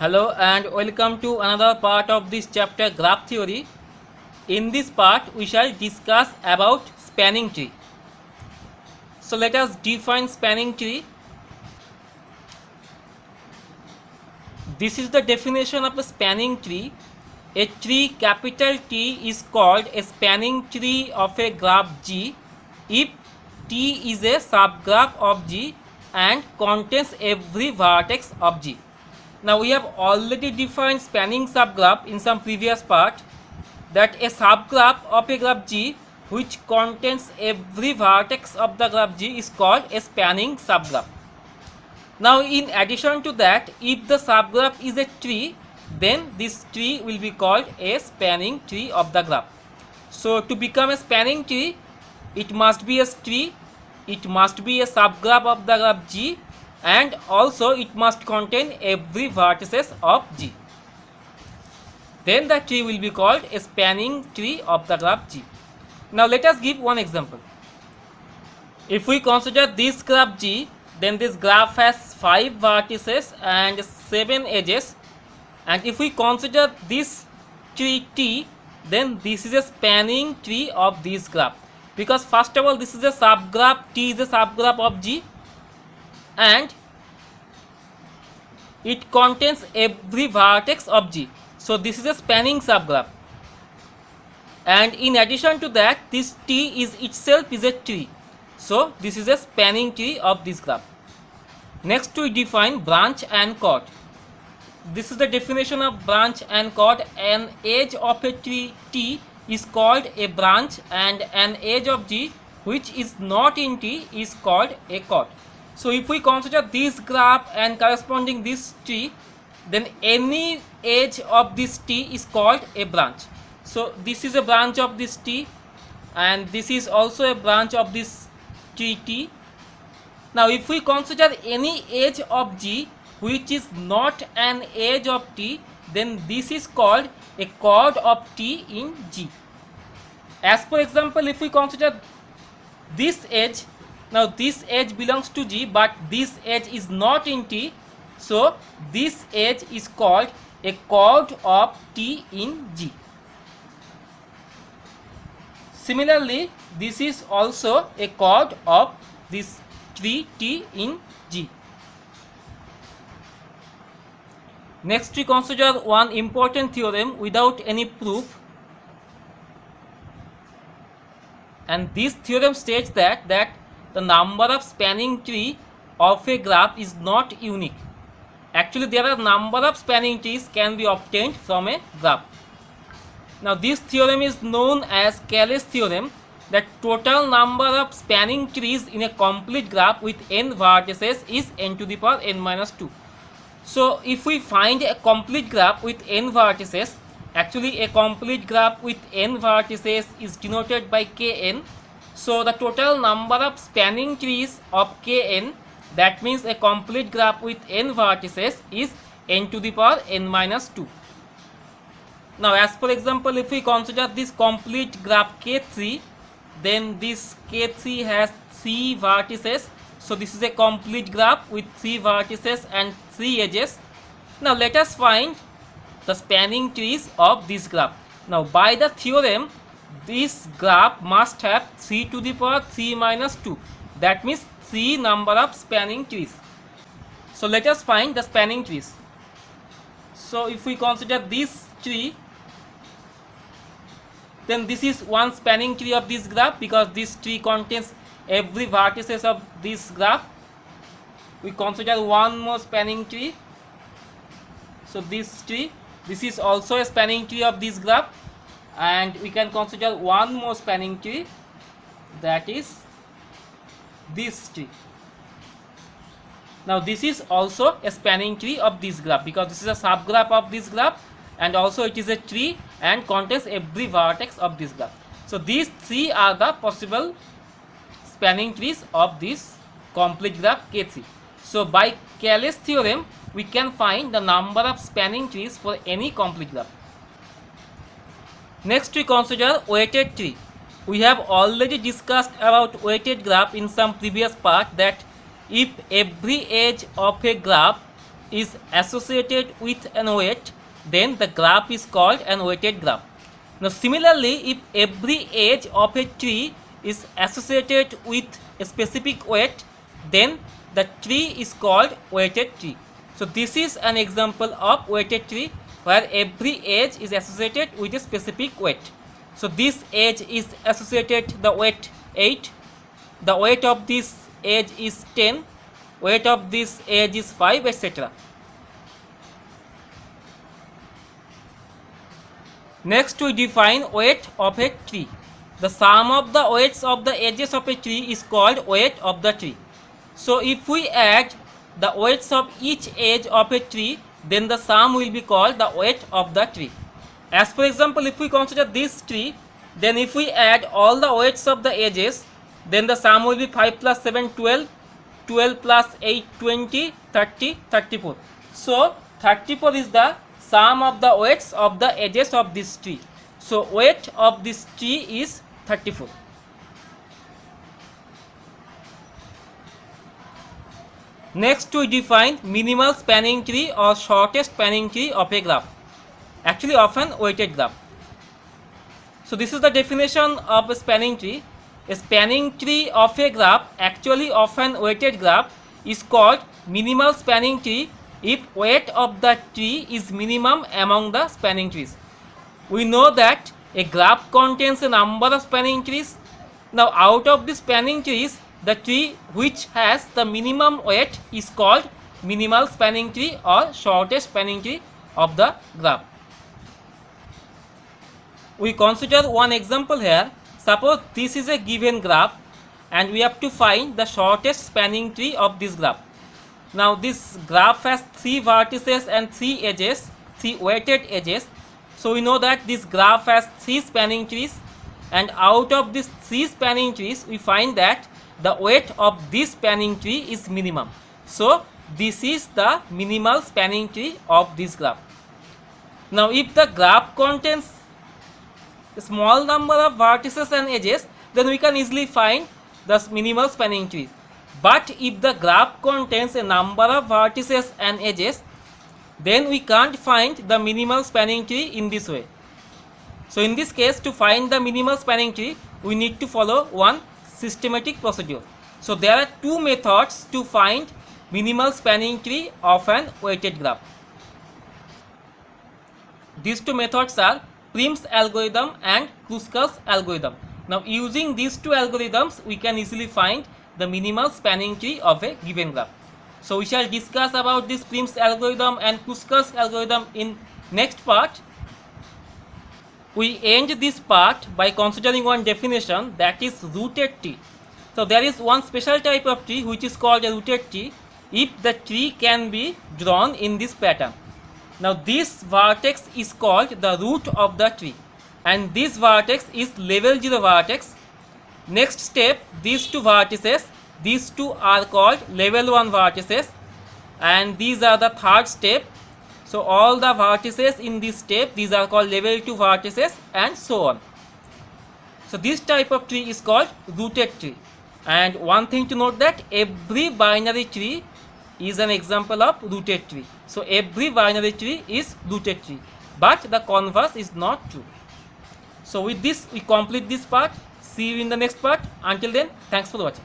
Hello and welcome to another part of this chapter graph theory. In this part we shall discuss about spanning tree. So let us define spanning tree. This is the definition of a spanning tree. A tree capital T is called a spanning tree of a graph G if T is a subgraph of G and contains every vertex of G. Now we have already defined spanning subgraph in some previous part, that a subgraph of a graph G which contains every vertex of the graph G is called a spanning subgraph. Now in addition to that, if the subgraph is a tree, then this tree will be called a spanning tree of the graph. So to become a spanning tree, it must be a tree, it must be a subgraph of the graph G, and also it must contain every vertices of G. Then the tree will be called a spanning tree of the graph G. Now let us give one example. If we consider this graph G, then this graph has 5 vertices and 7 edges, and if we consider this tree T, then this is a spanning tree of this graph, because first of all this is a subgraph, T is a subgraph of G and it contains every vertex of G. So this is a spanning subgraph, and in addition to that this T is itself is a tree. So this is a spanning tree of this graph. Next we define branch and chord. This is the definition of branch and chord. An edge of a tree T is called a branch and an edge of G which is not in T is called a chord. So if we consider this graph and corresponding this tree, then any edge of this T is called a branch. So this is a branch of this T and this is also a branch of this tree T. Now if we consider any edge of G which is not an edge of T, then this is called a chord of T in G. As for example, if we consider this edge, now this edge belongs to G but this edge is not in T, so this edge is called a chord of T in G. Similarly, this is also a chord of this tree T in G. Next we consider one important theorem without any proof, and this theorem states that the number of spanning tree of a graph is not unique. Actually there are number of spanning trees can be obtained from a graph. Now this theorem is known as Cayley's theorem, that total number of spanning trees in a complete graph with n vertices is n to the power n minus 2. So if we find a complete graph with n vertices, actually a complete graph with n vertices is denoted by Kn. So the total number of spanning trees of Kn, that means a complete graph with n vertices, is n to the power n minus 2. Now as for example, if we consider this complete graph K3, then this K3 has 3 vertices. So this is a complete graph with 3 vertices and 3 edges. Now let us find the spanning trees of this graph. Now by the theorem, this graph must have 3 to the power 3 minus 2. That means 3 number of spanning trees. So let us find the spanning trees. So if we consider this tree, then this is one spanning tree of this graph, because this tree contains every vertices of this graph. We consider one more spanning tree. So this tree, this is also a spanning tree of this graph, and we can consider one more spanning tree, that is this tree. Now this is also a spanning tree of this graph, because this is a subgraph of this graph and also it is a tree and contains every vertex of this graph. So these 3 are the possible spanning trees of this complete graph K3. So by Cayley's theorem, we can find the number of spanning trees for any complete graph. Next we consider weighted tree. We have already discussed about weighted graph in some previous part, that if every edge of a graph is associated with an weight, then the graph is called an weighted graph. Now similarly, if every edge of a tree is associated with a specific weight, then the tree is called weighted tree. So this is an example of weighted tree where every edge is associated with a specific weight. So this edge is associated the weight 8, the weight of this edge is 10, weight of this edge is 5, etc. Next we define weight of a tree. The sum of the weights of the edges of a tree is called weight of the tree. So if we add the weights of each edge of a tree, then the sum will be called the weight of the tree. As for example, if we consider this tree, then if we add all the weights of the edges, then the sum will be 5 plus 7 12, 12 plus 8 20, 30, 34. So 34 is the sum of the weights of the edges of this tree. So weight of this tree is 34. Next we define minimal spanning tree or shortest spanning tree of a graph, actually often weighted graph. So this is the definition of a spanning tree. A spanning tree of a graph, actually often weighted graph, is called minimal spanning tree if weight of the tree is minimum among the spanning trees. We know that a graph contains a number of spanning trees. Now out of the spanning trees, the tree which has the minimum weight is called minimal spanning tree or shortest spanning tree of the graph. We consider one example here. Suppose this is a given graph and we have to find the shortest spanning tree of this graph. Now this graph has 3 vertices and 3 edges, 3 weighted edges. So we know that this graph has 3 spanning trees, and out of these 3 spanning trees we find that the weight of this spanning tree is minimum. So this is the minimal spanning tree of this graph. Now if the graph contains a small number of vertices and edges, then we can easily find the minimal spanning tree. But if the graph contains a number of vertices and edges, then we can't find the minimal spanning tree in this way. So in this case, to find the minimal spanning tree, we need to follow one systematic procedure. So there are 2 methods to find minimal spanning tree of an weighted graph. These 2 methods are Prim's algorithm and Kruskal's algorithm. Now using these 2 algorithms, we can easily find the minimal spanning tree of a given graph. So we shall discuss about this Prim's algorithm and Kruskal's algorithm in next part. We end this part by considering one definition, that is rooted tree. So there is one special type of tree which is called a rooted tree if the tree can be drawn in this pattern. Now this vertex is called the root of the tree, and this vertex is level 0 vertex. Next step, these 2 vertices, these 2 are called level 1 vertices, and these are the third step. So all the vertices in this step, these are called level 2 vertices, and so on. So this type of tree is called rooted tree. And one thing to note, that every binary tree is an example of rooted tree. So every binary tree is rooted tree, but the converse is not true. So with this we complete this part. See you in the next part. Until then, thanks for watching.